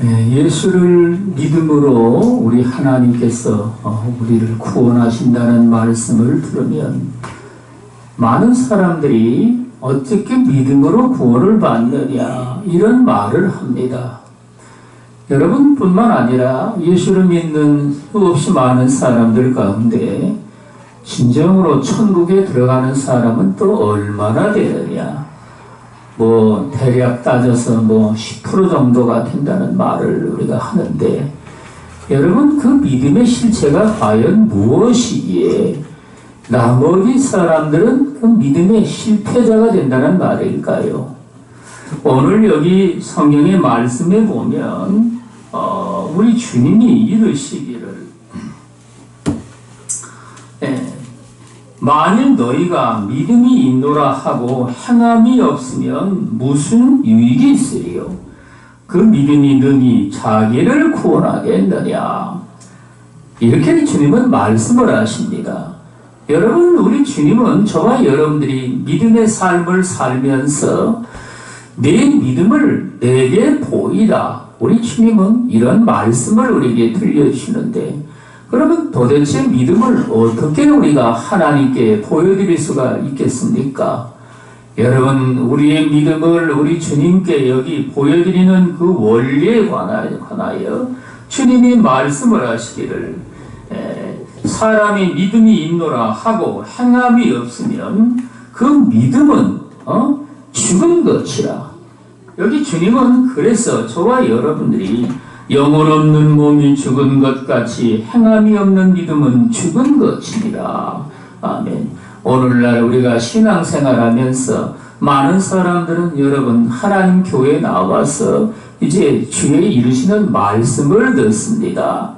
예수를 믿음으로 우리 하나님께서 우리를 구원하신다는 말씀을 들으면 많은 사람들이 어떻게 믿음으로 구원을 받느냐 이런 말을 합니다. 여러분뿐만 아니라 예수를 믿는 수없이 많은 사람들 가운데 진정으로 천국에 들어가는 사람은 또 얼마나 되느냐. 대략 따져서 10% 정도가 된다는 말을 우리가 하는데, 여러분 그 믿음의 실체가 과연 무엇이기에 나머지 사람들은 그 믿음의 실패자가 된다는 말일까요? 오늘 여기 성경의 말씀에 보면 우리 주님이 이르시기를 만일 너희가 믿음이 있노라 하고 행함이 없으면 무슨 유익이 있으리요? 그 믿음이 능히 자기를 구원하겠느냐? 이렇게 주님은 말씀을 하십니다. 여러분, 우리 주님은 저와 여러분들이 믿음의 삶을 살면서 내 믿음을 내게 보이라. 우리 주님은 이런 말씀을 우리에게 들려주시는데, 그러면 도대체 믿음을 어떻게 우리가 하나님께 보여드릴 수가 있겠습니까? 여러분, 우리의 믿음을 우리 주님께 여기 보여드리는 그 원리에 관하여 주님이 말씀을 하시기를 사람이 믿음이 있노라 하고 행함이 없으면 그 믿음은 죽은 것이라. 여기 주님은 그래서 저와 여러분들이 영혼 없는 몸이 죽은 것 같이 행함이 없는 믿음은 죽은 것이니라. 아멘. 오늘날 우리가 신앙생활하면서 많은 사람들은 여러분 하나님 교회에 나와서 이제 주의 이루시는 말씀을 듣습니다.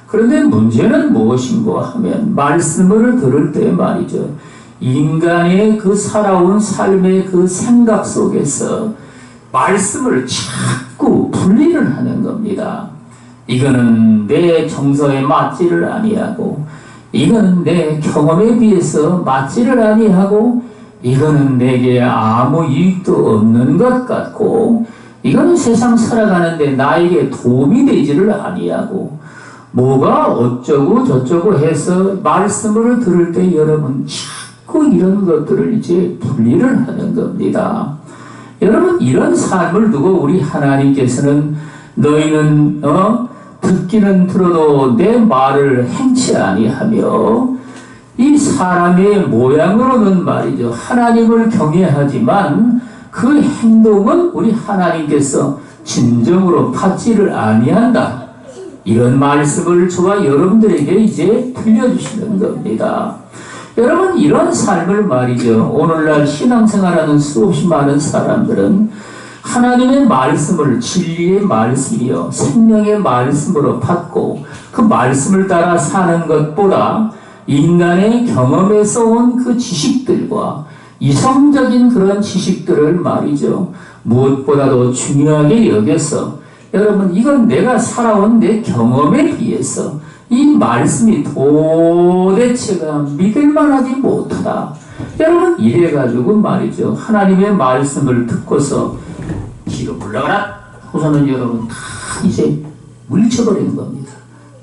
그런데 문제는 무엇인가 하면 말씀을 들을 때 말이죠. 인간의 그 살아온 삶의 그 생각 속에서 말씀을 자꾸 분리를 하는 겁니다. 이거는 내 정서에 맞지를 아니하고, 이거는 내 경험에 비해서 맞지를 아니하고, 이거는 내게 아무 이익도 없는 것 같고, 이거는 세상 살아가는데 나에게 도움이 되지를 아니하고, 뭐가 어쩌고 저쩌고 해서 말씀을 들을 때 여러분 자꾸 이런 것들을 이제 분리를 하는 겁니다. 여러분, 이런 삶을 두고 우리 하나님께서는 너희는 듣기는 들어도 내 말을 행치 아니하며, 이 사람의 모양으로는 말이죠 하나님을 경외하지만 그 행동은 우리 하나님께서 진정으로 받지를 아니한다. 이런 말씀을 저와 여러분들에게 이제 들려주시는 겁니다. 여러분, 이런 삶을 말이죠 오늘날 신앙생활하는 수없이 많은 사람들은 하나님의 말씀을 진리의 말씀이요 생명의 말씀으로 받고 그 말씀을 따라 사는 것보다 인간의 경험에서 온 그 지식들과 이성적인 그런 지식들을 말이죠 무엇보다도 중요하게 여겨서, 여러분 이건 내가 살아온 내 경험에 비해서 이 말씀이 도대체가 믿을만하지 못하다. 여러분, 이래가지고 말이죠 하나님의 말씀을 듣고서 뒤로 물러가라 우선은 여러분 다 이제 물리쳐버리는 겁니다.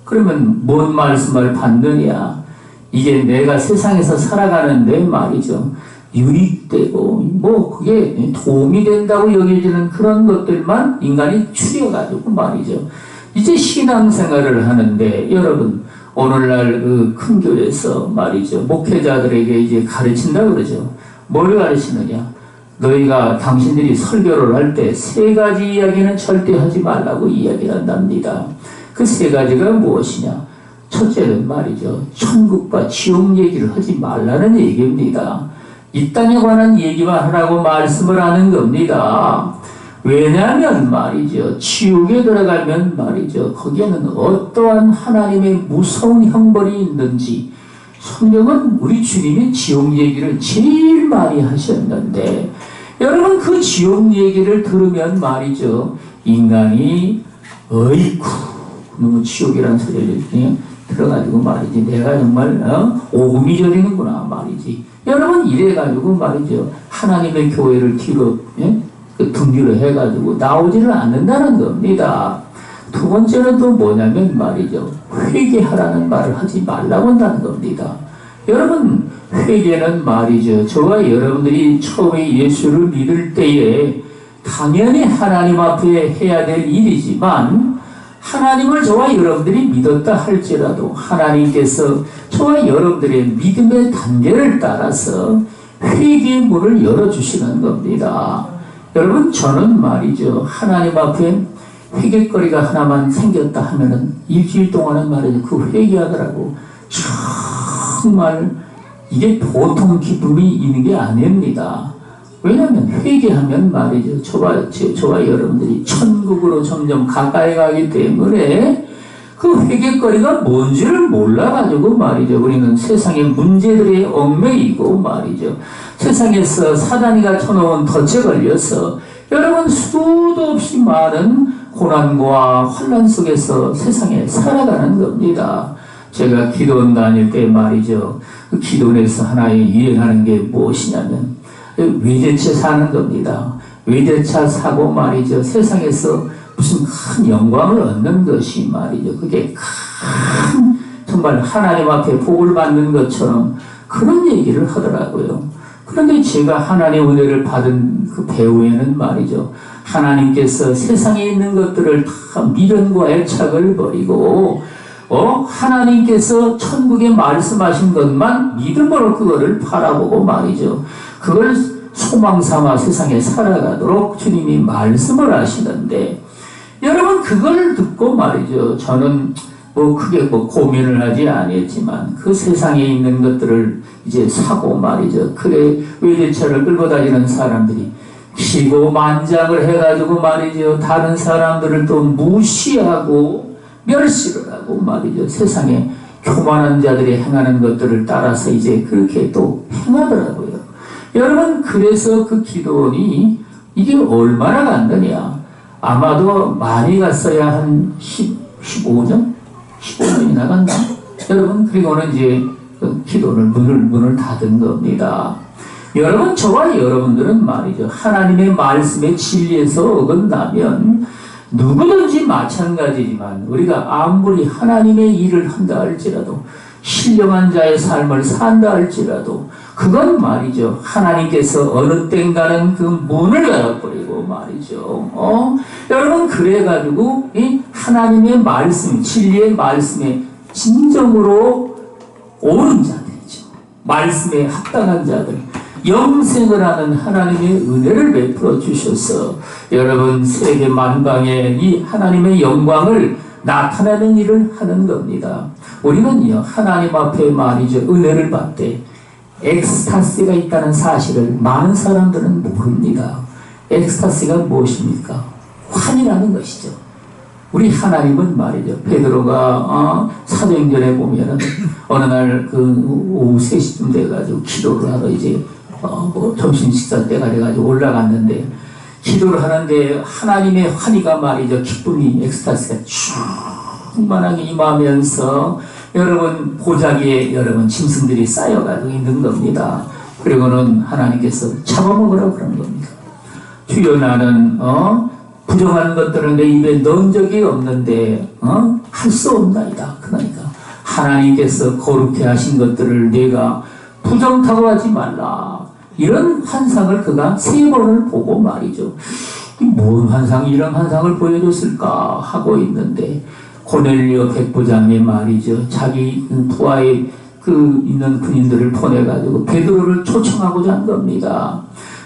그러면 뭔 말씀을 받느냐? 이게 내가 세상에서 살아가는데 말이죠 유익되고 그게 도움이 된다고 여겨지는 그런 것들만 인간이 추려가지고 말이죠 이제 신앙생활을 하는데, 여러분 오늘날 그 큰 교회에서 말이죠 목회자들에게 이제 가르친다고 그러죠. 뭘 가르치느냐? 너희가 당신들이 설교를 할 때 3가지 이야기는 절대 하지 말라고 이야기를 한답니다. 그 3가지가 무엇이냐? 첫째는 말이죠 천국과 지옥 얘기를 하지 말라는 얘기입니다. 이 땅에 관한 얘기만 하라고 말씀을 하는 겁니다. 왜냐하면 말이죠 지옥에 들어가면 말이죠 거기에는 어떠한 하나님의 무서운 형벌이 있는지, 성경은 우리 주님이 지옥 얘기를 제일 많이 하셨는데, 여러분 그 지옥 얘기를 들으면 말이죠 인간이 어이쿠 너무 지옥이라는 소리를 들어가지고 말이지 내가 정말 오금이 저리는구나 말이지. 여러분 이래가지고 말이죠 하나님의 교회를 뒤로 등지로 해가지고 나오지를 않는다는 겁니다. 두 번째는 또 뭐냐면 말이죠. 회개하라는 말을 하지 말라고 한다는 겁니다. 여러분, 회개는 말이죠. 저와 여러분들이 처음에 예수를 믿을 때에 당연히 하나님 앞에 해야 될 일이지만, 하나님을 저와 여러분들이 믿었다 할지라도 하나님께서 저와 여러분들의 믿음의 단계를 따라서 회개의 문을 열어주시는 겁니다. 여러분, 저는 말이죠. 하나님 앞에 회개거리가 하나만 생겼다 하면은 일주일 동안은 말이죠. 그 회개하더라고. 정말 이게 보통 기쁨이 있는 게 아닙니다. 왜냐하면 회개하면 말이죠. 저와 여러분들이 천국으로 점점 가까이 가기 때문에 그 회개거리가 뭔지를 몰라가지고 말이죠. 우리는 세상의 문제들이 얽매이고 말이죠. 세상에서 사단이가 쳐놓은 덫에 걸려서 여러분 수도 없이 많은 고난과 환난 속에서 세상에 살아가는 겁니다. 제가 기도원 다닐 때 말이죠. 그 기도원에서 하나의 유행하는 게 무엇이냐면 외제차 사는 겁니다. 외제차 사고 말이죠. 세상에서 무슨 큰 영광을 얻는 것이 말이죠. 그게 큰 정말 하나님 앞에 복을 받는 것처럼 그런 얘기를 하더라고요. 그런데 제가 하나님의 은혜를 받은 그 배후에는 말이죠. 하나님께서 세상에 있는 것들을 다 미련과 애착을 버리고 하나님께서 천국에 말씀하신 것만 믿음으로 그거를 바라보고 말이죠. 그걸 소망 삼아 세상에 살아가도록 주님이 말씀을 하시는데, 여러분 그걸 듣고 말이죠. 저는 크게 고민을 하지 않았지만 그 세상에 있는 것들을 이제 사고 말이죠. 그래 외제차를 끌고 다니는 사람들이 기고만장을 해가지고 말이죠. 다른 사람들을 또 무시하고 멸시를 하고 말이죠. 세상에 교만한 자들이 행하는 것들을 따라서 이제 그렇게 또 행하더라고요. 여러분, 그래서 그 기도원이 이게 얼마나 갔느냐. 아마도 많이 갔어야 한 15년? 15년이 나갔나? 여러분, 그리고는 이제 그 기도를 문을 닫은 겁니다. 여러분, 저와 여러분들은 말이죠. 하나님의 말씀의 진리에서 어긋나면 누구든지 마찬가지지만 우리가 아무리 하나님의 일을 한다 할지라도 신령한 자의 삶을 산다 할지라도 그건 말이죠. 하나님께서 어느 땐가는 그 문을 열어버리고 말이죠. 여러분 그래가지고 이 하나님의 말씀, 진리의 말씀에 진정으로 옳은 자들이죠. 말씀에 합당한 자들. 영생을 하는 하나님의 은혜를 베풀어 주셔서 여러분 세계 만방에 이 하나님의 영광을 나타내는 일을 하는 겁니다. 우리는요 하나님 앞에 말이죠 은혜를 받되 엑스타시가 있다는 사실을 많은 사람들은 모릅니다. 엑스타시가 무엇입니까? 환이라는 것이죠. 우리 하나님은 말이죠. 베드로가 사도행전에 보면은 어느 날 그 오후 3시쯤 돼가지고 기도를 하러 이제 점심 식사 때가 돼가지고 올라갔는데 기도를 하는데 하나님의 환희가 말이죠. 기쁨이 엑스타시가 충만하게 임하면서 여러분 보자기에 여러분 짐승들이 쌓여가지고 있는 겁니다. 그리고는 하나님께서 잡아먹으라고 그런 겁니다. 주여 나는 부정한 것들을 내 입에 넣은 적이 없는데 할 수 없나이다. 그러니까 하나님께서 거룩해 하신 것들을 내가 부정타고 하지 말라. 이런 환상을 그가 3번을 보고 말이죠. 뭔 환상이 이런 환상을 보여줬을까 하고 있는데 고넬료 백부장의 말이죠. 자기 부하에 있는 군인들을 보내가지고 베드로를 초청하고자 한 겁니다.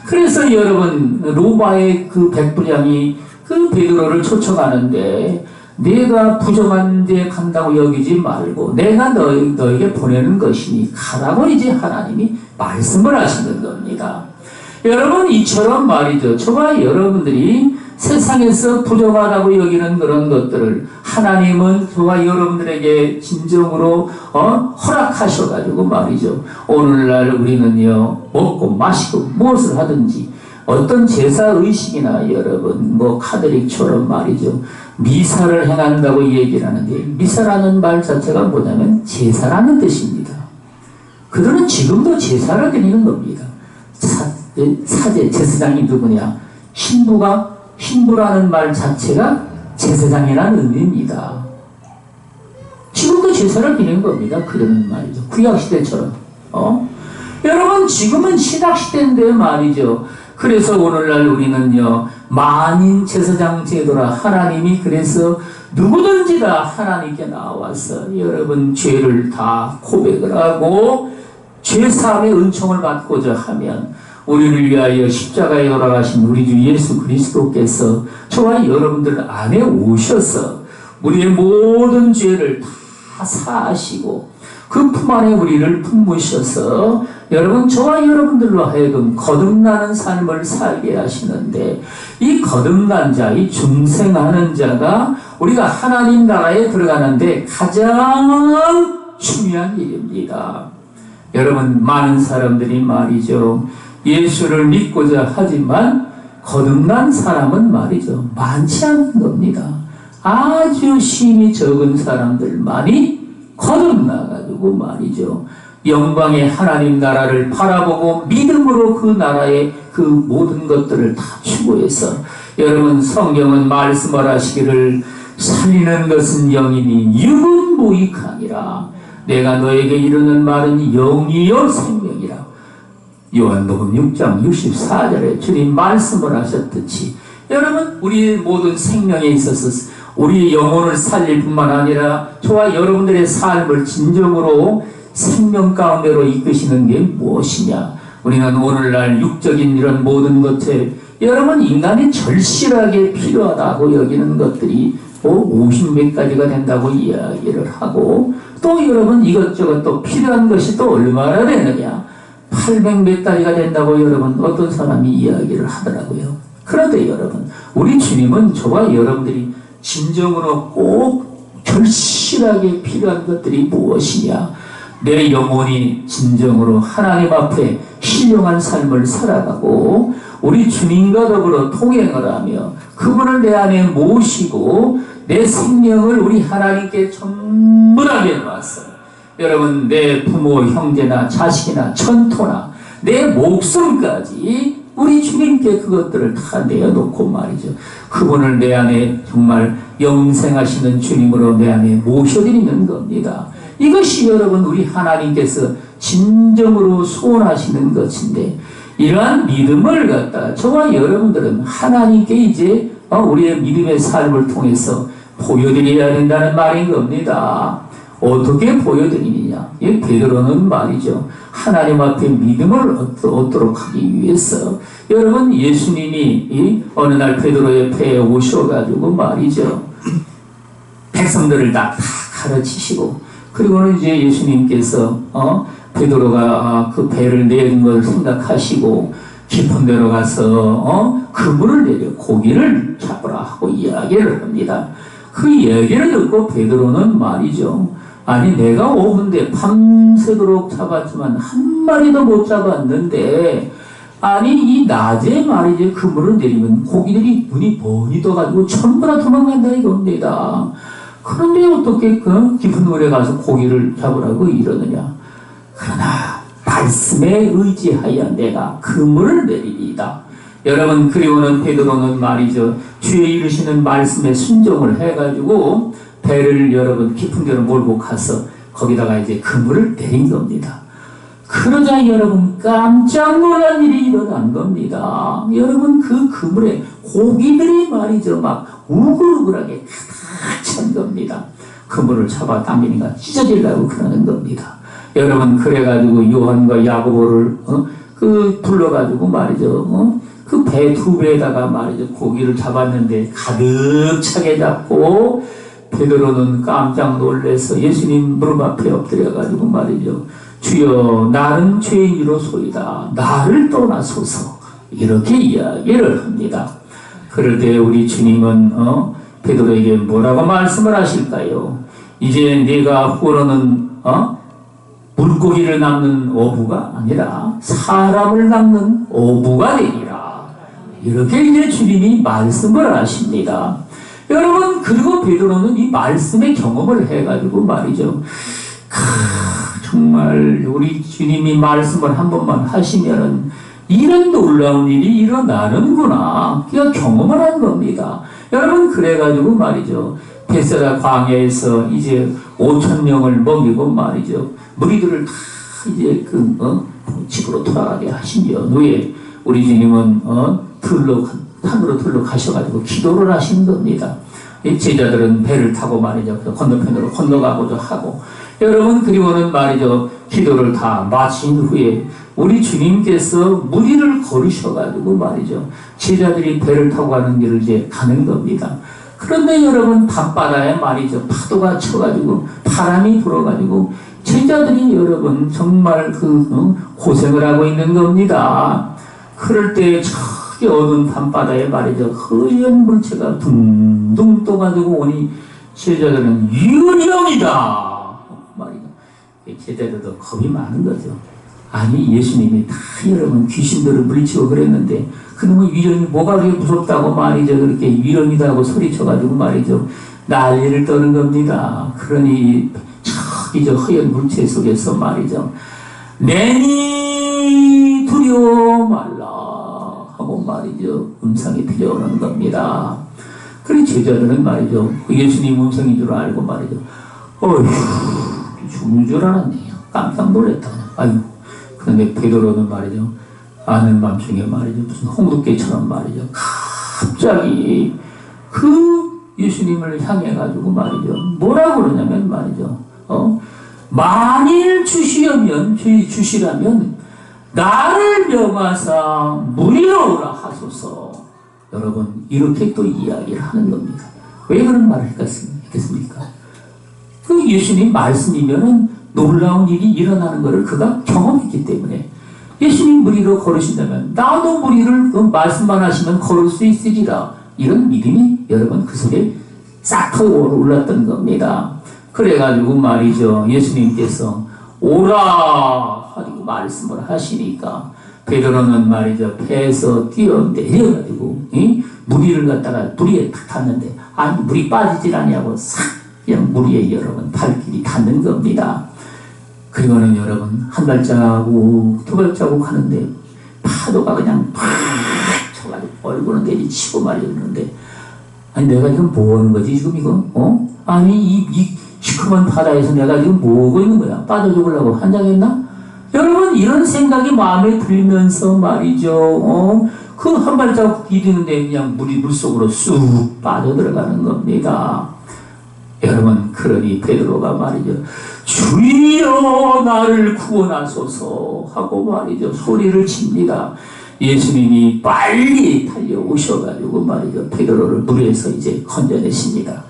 그래서 여러분 로마의 그 백부장이 그 베드로를 초청하는데 내가 부정한 데 간다고 여기지 말고 내가 너에게 보내는 것이니 가라고 이제 하나님이 말씀을 하시는 겁니다. 여러분 이처럼 말이죠. 저와 여러분들이 세상에서 부정하다고 여기는 그런 것들을 하나님은 저와 여러분들에게 진정으로 허락하셔가지고 말이죠. 오늘날 우리는요 먹고 마시고 무엇을 하든지 어떤 제사의식이나 여러분 카톨릭처럼 말이죠. 미사를 행한다고 얘기를 하는데 미사라는 말 자체가 뭐냐면 제사라는 뜻입니다. 그들은 지금도 제사를 드리는 겁니다. 제사장이 누구냐? 신부라는 말 자체가 제사장이라는 의미입니다. 지금도 제사를 드리는 겁니다. 그러는 말이죠. 구약시대처럼. 여러분, 지금은 신학시대인데 말이죠. 그래서 오늘날 우리는요, 만인 제사장 제도라. 하나님이 그래서 누구든지 다 하나님께 나와서 여러분 죄를 다 고백을 하고 죄사함의 은총을 받고자 하면 우리를 위하여 십자가에 돌아가신 우리 주 예수 그리스도께서 저와 여러분들 안에 오셔서 우리의 모든 죄를 다 사하시고 그 품 안에 우리를 품으셔서 여러분 저와 여러분들로 하여금 거듭나는 삶을 살게 하시는데, 이 거듭난 자, 이 중생하는 자가 우리가 하나님 나라에 들어가는데 가장 중요한 일입니다. 여러분, 많은 사람들이 말이죠, 예수를 믿고자 하지만 거듭난 사람은 말이죠, 많지 않은 겁니다. 아주 힘이 적은 사람들만이 거듭나가지고 말이죠, 영광의 하나님 나라를 바라보고 믿음으로 그 나라의 그 모든 것들을 다 추구해서, 여러분 성경은 말씀을 하시기를 살리는 것은 영이니 육은 무익하니라. 내가 너에게 이르는 말은 영이요 생명이라. 요한복음 6장 64절에 주님 말씀을 하셨듯이 여러분 우리의 모든 생명에 있어서 우리 영혼을 살릴 뿐만 아니라 저와 여러분들의 삶을 진정으로 생명 가운데로 이끄시는 게 무엇이냐? 우리는 오늘날 육적인 이런 모든 것에 여러분 인간이 절실하게 필요하다고 여기는 것들이 50몇 가지가 된다고 이야기를 하고, 또 여러분 이것저것 또 필요한 것이 또 얼마나 되느냐? 800몇 가지가 된다고 여러분 어떤 사람이 이야기를 하더라고요. 그런데 여러분, 우리 주님은 저와 여러분들이 진정으로 꼭 절실하게 필요한 것들이 무엇이냐? 내 영혼이 진정으로 하나님 앞에 신령한 삶을 살아가고 우리 주님과 더불어 통행을 하며 그분을 내 안에 모시고 내 생명을 우리 하나님께 전부 다 내놓았어. 여러분, 내 부모, 형제나 자식이나 천토나 내 목숨까지 우리 주님께 그것들을 다 내어놓고 말이죠, 그분을 내 안에 정말 영생하시는 주님으로 내 안에 모셔드리는 겁니다. 이것이 여러분 우리 하나님께서 진정으로 소원하시는 것인데, 이러한 믿음을 갖다 저와 여러분들은 하나님께 이제 우리의 믿음의 삶을 통해서 보여드려야 된다는 말인 겁니다. 어떻게 보여드리느냐? 베드로는 말이죠, 하나님 앞에 믿음을 얻도록 하기 위해서 여러분 예수님이 어느 날 베드로의 배에 오셔가지고 말이죠, 백성들을 다 가르치시고, 그리고는 이제 예수님께서 베드로가 그 배를 내린 걸 생각하시고 깊은 데로 가서 그물을 내려 고기를 잡으라 하고 이야기를 합니다. 그 이야기를 듣고 베드로는 말이죠, 아니 내가 오후인데 밤새도록 잡았지만 한 마리도 못 잡았는데, 아니 이 낮에 말이죠 그물을 내리면 고기들이 눈이 번이 떠가지고 전부 다 도망간다 이겁니다. 그런데 어떻게 그 깊은 물에 가서 고기를 잡으라고 이러느냐? 그러나 말씀에 의지하여 내가 그물을 내리리이다. 여러분, 그리고는 베드로는 말이죠, 주의 이르시는 말씀에 순종을 해가지고 배를 여러분 깊은 데로 몰고 가서 거기다가 이제 그물을 내린 겁니다. 그러자 여러분 깜짝 놀란 일이 일어난 겁니다. 여러분 그 그물에 고기들이 말이죠 막 우글우글하게 가득 찬 겁니다. 그물을 잡아 당기니까 찢어지려고 그러는 겁니다. 여러분 그래가지고 요한과 야고보를 불러가지고 말이죠 그 배 두 배에다가 말이죠 고기를 잡았는데 가득 차게 잡고, 베드로는 깜짝 놀라서 예수님 무릎 앞에 엎드려가지고 말이죠, 주여 나는 죄인이로소이다, 나를 떠나소서, 이렇게 이야기를 합니다. 그럴 때 우리 주님은 베드로에게 뭐라고 말씀을 하실까요? 이제 네가 후로는 물고기를 낚는 어부가 아니라 사람을 낚는 어부가 되리라, 이렇게 이제 주님이 말씀을 하십니다. 여러분, 그리고 베드로는 이 말씀의 경험을 해가지고 말이죠, 정말 우리 주님이 말씀을 한 번만 하시면은 이런 놀라운 일이 일어나는구나, 그가 경험을 한 겁니다. 여러분 그래가지고 말이죠. 베세다 광야에서 이제 5,000명을 먹이고 말이죠. 무리들을 다 이제 집으로 돌아가게 하신 연후에 우리 주님은 산으로 들러 가셔가지고 기도를 하신 겁니다. 제자들은 배를 타고 말이죠. 그 건너편으로 건너가고도 하고 여러분 그리고는 말이죠. 기도를 다 마친 후에 우리 주님께서 무리를 걸으셔가지고 말이죠. 제자들이 배를 타고 가는 길을 이제 가는 겁니다. 그런데 여러분 밤바다에 말이죠. 파도가 쳐가지고 바람이 불어가지고 제자들이 여러분 정말 고생을 하고 있는 겁니다. 그럴 때 저기 어두운 밤바다에 말이죠. 허연 물체가 둥둥 떠가지고 오니 제자들은 유령이다 말이죠. 제자들도 겁이 많은 거죠. 아니 예수님이 다 여러분 귀신들을 물리치고 그랬는데 그놈의 위령이 뭐가 그렇게 무섭다고 말이죠. 그렇게 위령이다고 소리쳐가지고 말이죠. 난리를 떠는 겁니다. 그러니 저기 저 허연 물체 속에서 말이죠. 내니 두려워 말라 하고 말이죠. 음성이 들려오는 겁니다. 그래 제자들은 말이죠. 예수님 음성인 줄 알고 말이죠. 어휴 죽는 줄 알았네요. 깜짝 놀랐다. 아유. 그런데 베드로는 말이죠. 아는 밤중에 말이죠. 무슨 홍두깨처럼 말이죠. 갑자기 예수님을 향해가지고 말이죠. 뭐라고 그러냐면 말이죠. 만일 주시라면 나를 명하사 무리로 오라 하소서. 여러분 이렇게 또 이야기를 하는 겁니다. 왜 그런 말을 했겠습니까? 예수님 말씀이면은 놀라운 일이 일어나는 것을 그가 경험했기 때문에 예수님 무리로 걸으신다면 나도 무리를 말씀만 하시면 걸을 수 있으리라. 이런 믿음이 여러분 그 속에 싹 올랐던 겁니다. 그래가지고 말이죠. 예수님께서 오라 하고 말씀을 하시니까 베드로는 말이죠. 배에서 뛰어내려가지고 무리를 갖다가 무리에 탁 탔는데 아니 물이 빠지질 않냐고 싹 그냥 무리에 여러분 발길이 닿는 겁니다. 그리고는 여러분 한 발자국 두 발자국 하는데 파도가 그냥 팍 쳐가지고 얼굴은 내리치고 말이었는데 아니 내가 지금 뭐 하는 거지 지금 이거? 아니 이 시커먼 바다에서 내가 지금 뭐 하고 있는 거야? 빠져 죽으려고 환장했나? 여러분 이런 생각이 마음에 들면서 말이죠. 그 한 발자국 디디는데 그냥 물속으로 쑥 빠져들어가는 겁니다. 여러분 그러니 베드로가 말이죠. 주여 나를 구원하소서 하고 말이죠. 소리를 칩니다. 예수님이 빨리 달려오셔가지고 말이죠. 베드로를 물에서 이제 건져내십니다.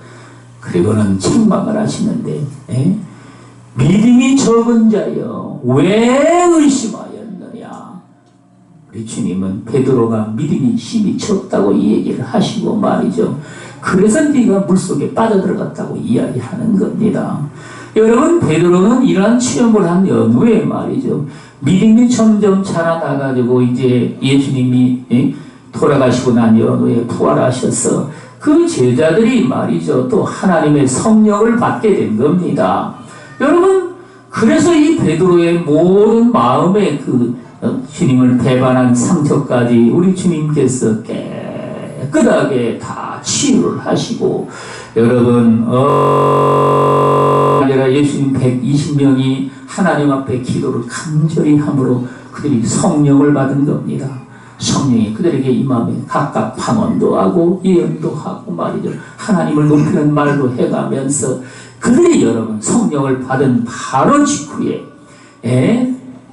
그리고는 책망을 하시는데 믿음이 적은 자여 왜 의심하였느냐. 우리 주님은 베드로가 믿음이 힘이 적다고 이 얘기를 하시고 말이죠. 그래서 네가 물속에 빠져들어갔다고 이야기하는 겁니다. 여러분 베드로는 이러한 체험을 한 연후에 말이죠. 믿음이 점점 자라나가지고 이제 예수님이 돌아가시고 난 연후에 부활하셔서 그 제자들이 말이죠. 또 하나님의 성령을 받게 된 겁니다. 여러분 그래서 이 베드로의 모든 마음의 주님을 배반한 상처까지 우리 주님께서 깨끗하게 다 치유를 하시고 여러분 내가 예수님 120명이 하나님 앞에 기도를 간절히 함으로 그들이 성령을 받은 겁니다. 성령이 그들에게 임하며 각각 방언도 하고 예언도 하고 말이죠. 하나님을 높이는 말도 해가면서 그들이 여러분 성령을 받은 바로 직후에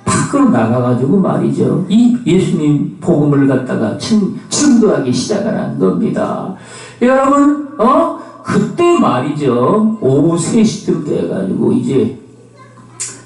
밖으로 나가가지고 말이죠. 이 예수님 복음을 갖다가 증거하기 시작하는 겁니다. 여러분 그때 말이죠. 오후 3시쯤 돼가지고 이제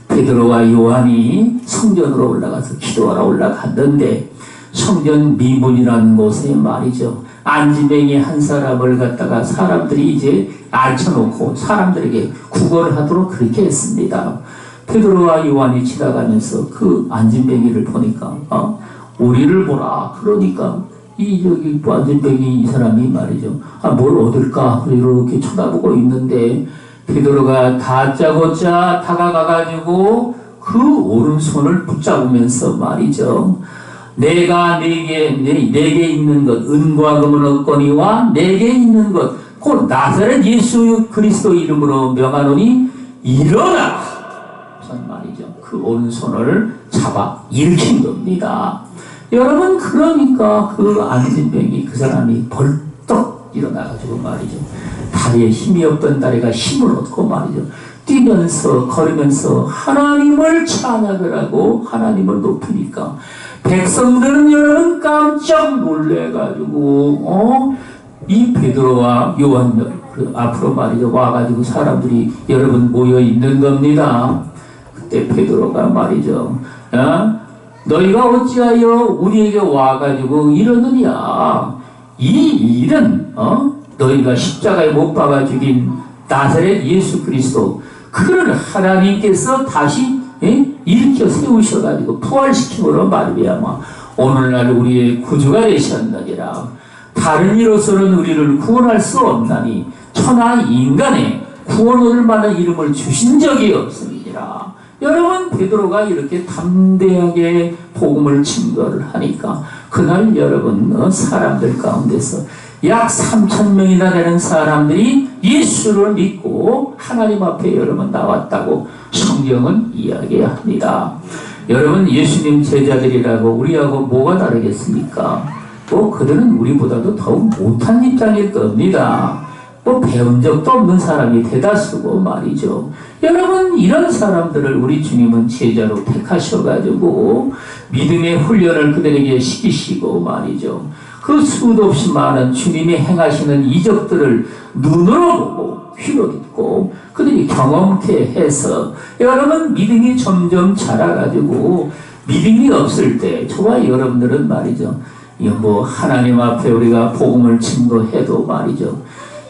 베드로와 요한이 성전으로 올라가서 기도하러 올라갔는데 성전 미문이라는 곳에 말이죠. 안진뱅이 한 사람을 갖다가 사람들이 이제 앉혀놓고 사람들에게 구걸을 하도록 그렇게 했습니다. 베드로와 요한이 지나가면서 그 안진뱅이를 보니까 우리를 보라. 그러니까 이 안진뱅이 이 사람이 말이죠. 뭘 얻을까 이렇게 쳐다보고 있는데 베드로가 다짜고짜 다가가가지고 그 오른손을 붙잡으면서 말이죠. 내가 내게 있는 것 은과 금은 없거니와 내게 있는 것 곧 나사렛 예수 그리스도 이름으로 명하노니 일어나라. 전 말이죠. 그 오른손을 잡아 일으킨 겁니다. 여러분, 그러니까 그 안진병이 그 사람이 벌떡 일어나가지고 말이죠. 다리에 힘이 없던 다리가 힘을 얻고 말이죠. 뛰면서 걸으면서 하나님을 찬양을 하고 하나님을 높이니까 백성들은 여러분 깜짝 놀래가지고 이 베드로와 요한 그 앞으로 말이죠 와가지고 사람들이 여러분 모여 있는 겁니다. 그때 베드로가 말이죠. 너희가 어찌하여 우리에게 와가지고 이러느냐? 이 일은 너희가 십자가에 못 박아 죽인 나사렛 예수 그리스도 그를 하나님께서 다시 일으켜 세우셔가지고 부활시킴으로 말미암아 오늘날 우리의 구주가 되셨느니라. 다른 이로서는 우리를 구원할 수 없나니 천하 인간의 구원 얻을 만한 이름을 주신 적이 없으니라. 여러분, 베드로가 이렇게 담대하게 복음을 증거를 하니까 그날 여러분 사람들 가운데서 약 3,000명이나 되는 사람들이 예수를 믿고 하나님 앞에 여러분 나왔다고 성경은 이야기합니다. 여러분, 예수님 제자들이라고 우리하고 뭐가 다르겠습니까? 그들은 우리보다도 더욱 못한 입장일 겁니다. 배운 적도 없는 사람이 대다수고 말이죠. 여러분, 이런 사람들을 우리 주님은 제자로 택하셔가지고 믿음의 훈련을 그들에게 시키시고 말이죠. 그 수도 없이 많은 주님이 행하시는 이적들을 눈으로 보고 귀로 듣고 그들이 경험케 해서 여러분 믿음이 점점 자라가지고 믿음이 없을 때 저와 여러분들은 말이죠. 하나님 앞에 우리가 복음을 증거해도 말이죠.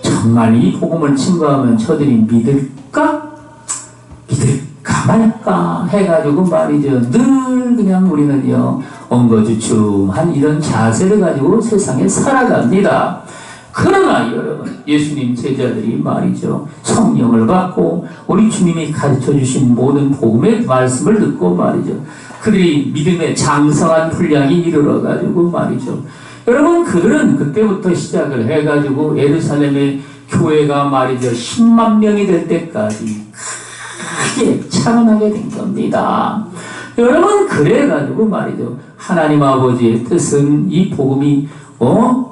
정말 이 복음을 증거하면 저들이 믿을까 말까 해가지고 말이죠. 늘 그냥 우리는요 엉거주춤한 이런 자세를 가지고 세상에 살아갑니다. 그러나 여러분, 예수님 제자들이 말이죠 성령을 받고 우리 주님이 가르쳐 주신 모든 복음의 말씀을 듣고 말이죠 그들이 믿음의 장성한 분량이 이르러가지고 말이죠. 여러분, 그들은 그때부터 시작을 해가지고 예루살렘의 교회가 말이죠 10만 명이 될 때까지 크게 창원하게 된 겁니다. 여러분, 그래가지고 말이죠 하나님 아버지의 뜻은 이 복음이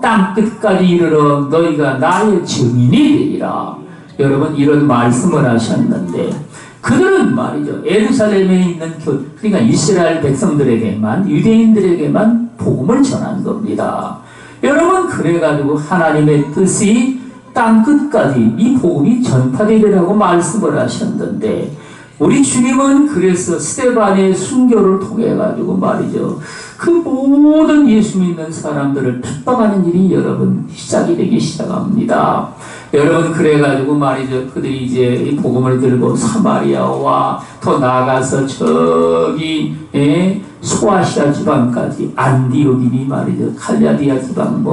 땅 끝까지 이르러 너희가 나의 증인이 되리라. 여러분, 이런 말씀을 하셨는데 그들은 말이죠 예루살렘에 있는 그러니까 이스라엘 백성들에게만 유대인들에게만 복음을 전한 겁니다. 여러분, 그래가지고 하나님의 뜻이 땅 끝까지 이 복음이 전파되리라고 말씀을 하셨는데 우리 주님은 그래서 스데반의 순교를 통해 가지고 말이죠 그 모든 예수 믿는 사람들을 핍박하는 일이 여러분 시작이 되기 시작합니다. 여러분, 그래가지고 말이죠 그들이 이제 이 복음을 들고 사마리아와 더 나아가서 저기 소아시아 지방까지 안디옥이니 말이죠 칼라디아 지방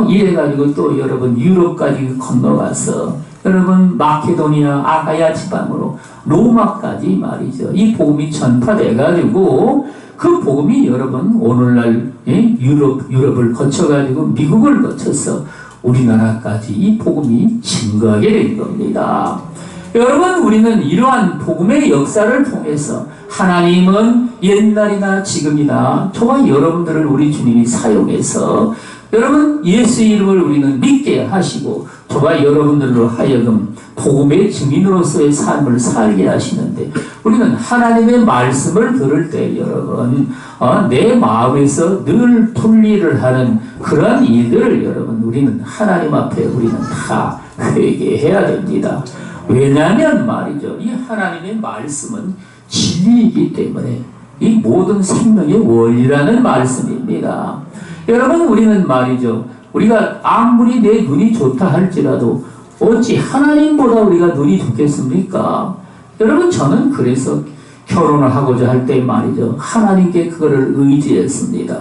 이래가지고 또 여러분 유럽까지 건너가서 여러분 마케도니아 아가야 지방으로 로마까지 말이죠 이 복음이 전파돼가지고 그 복음이 여러분 오늘날 유럽을 거쳐가지고 미국을 거쳐서 우리나라까지 이 복음이 증거하게 된 겁니다. 여러분, 우리는 이러한 복음의 역사를 통해서 하나님은 옛날이나 지금이나 저와 여러분들을 우리 주님이 사용해서 여러분 예수 이름을 우리는 믿게 하시고 저와 여러분들로 하여금 복음의 증인으로서의 삶을 살게 하시는데 우리는 하나님의 말씀을 들을 때 여러분 내 마음에서 늘 분리를 하는 그런 일들을 여러분 우리는 하나님 앞에 우리는 다 회개해야 됩니다. 왜냐하면 말이죠 이 하나님의 말씀은 진리이기 때문에 이 모든 생명의 원리라는 말씀입니다. 여러분, 우리는 말이죠 우리가 아무리 내 눈이 좋다 할지라도 어찌 하나님보다 우리가 눈이 좋겠습니까? 여러분, 저는 그래서 결혼을 하고자 할 때 말이죠 하나님께 그거를 의지했습니다.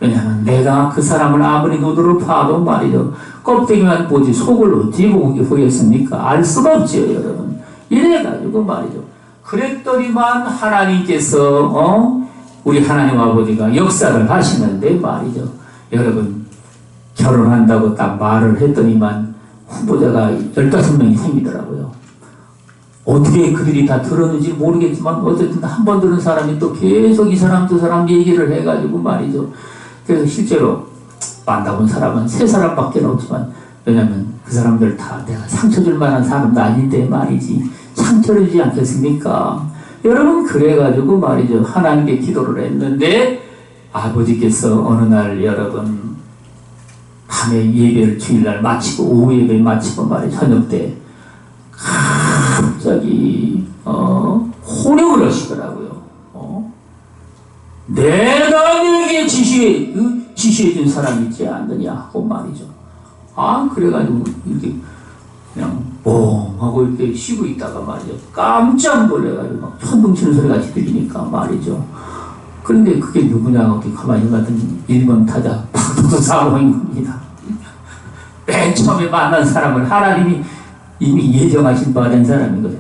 왜냐하면 내가 그 사람을 아무리 눈으로 봐도 말이죠 껍데기만 보지 속을 어찌 보겠습니까? 알 수가 없지요 여러분. 이래가지고 말이죠 그랬더니만 하나님께서 우리 하나님 아버지가 역사를 하시는데 말이죠. 여러분, 결혼한다고 딱 말을 했더니만 후보자가 15명이 생기더라고요. 어떻게 그들이 다 들었는지 모르겠지만 어쨌든 한 번 들은 사람이 또 계속 이 사람 저 사람 얘기를 해가지고 말이죠. 그래서 실제로 만나본 사람은 3사람밖에 없지만, 왜냐면 그 사람들 다 내가 상처 줄 만한 사람도 아닌데 말이지, 상처를 주지 않겠습니까? 여러분, 그래가지고 말이죠, 하나님께 기도를 했는데 아버지께서 어느 날 여러분 밤에 예배를 주일날 마치고 오후 예배 마치고 말이죠, 저녁 때 갑자기 혼역을 하시더라고요. 내가 너에게 지시해 준 사람이 있지 않느냐 하고 말이죠. 그래가지고 이렇게 그냥 뻥 하고 이렇게 쉬고 있다가 말이죠, 깜짝 놀래가지고 막 천둥 치는 소리 같이 들리니까 말이죠. 그런데 그게 누구냐 어떻게 가만히 봤더니 1번 타자 박동수 사모인 겁니다. 맨 처음에 만난 사람을 하나님이 이미 예정하신 바 된 사람이거든요.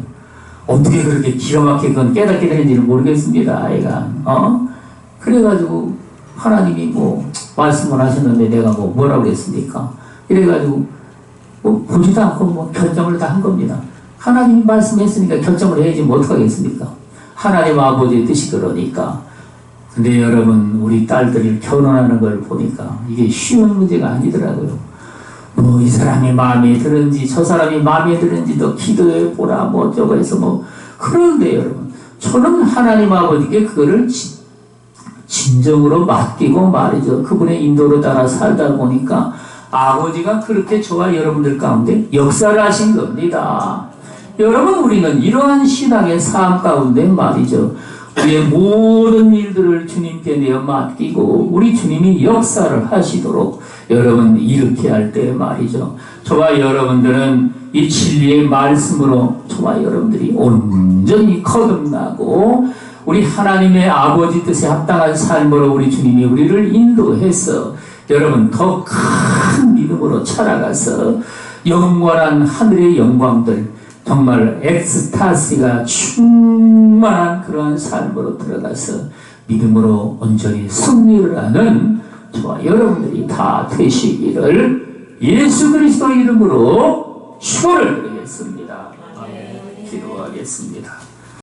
어떻게 그렇게 기가 막히게 그건 깨닫게 되는지는 모르겠습니다, 아이가. 그래가지고 하나님이 뭐 말씀을 하셨는데 내가 뭐라고 그랬습니까? 이래가지고 보지도 않고 결정을 다 한 겁니다. 하나님이 말씀했으니까 결정을 해야지 뭐 어떡하겠습니까? 하나님 아버지의 뜻이 그러니까. 근데 여러분, 우리 딸들이 결혼하는 걸 보니까 이게 쉬운 문제가 아니더라고요. 이 사람이 마음에 드는지 저 사람이 마음에 드는지 너 기도해 보라 어쩌고 해서 그런데 여러분, 저는 하나님 아버지께 그거를 진정으로 맡기고 말이죠, 그분의 인도로 따라 살다 보니까 아버지가 그렇게 저와 여러분들 가운데 역사를 하신 겁니다. 여러분, 우리는 이러한 신앙의 삶 가운데 말이죠, 우리의 모든 일들을 주님께 내어 맡기고 우리 주님이 역사를 하시도록 여러분 이렇게 할 때 말이죠, 저와 여러분들은 이 진리의 말씀으로 저와 여러분들이 온전히 거듭나고 우리 하나님의 아버지 뜻에 합당한 삶으로 우리 주님이 우리를 인도해서 여러분 더 큰 믿음으로 살아가서 영원한 하늘의 영광들, 정말 엑스타시가 충만한 그러한 삶으로 들어가서 믿음으로 온전히 승리를 하는 저와 여러분들이 다 되시기를 예수 그리스도 이름으로 축원을 드리겠습니다. 기도하겠습니다.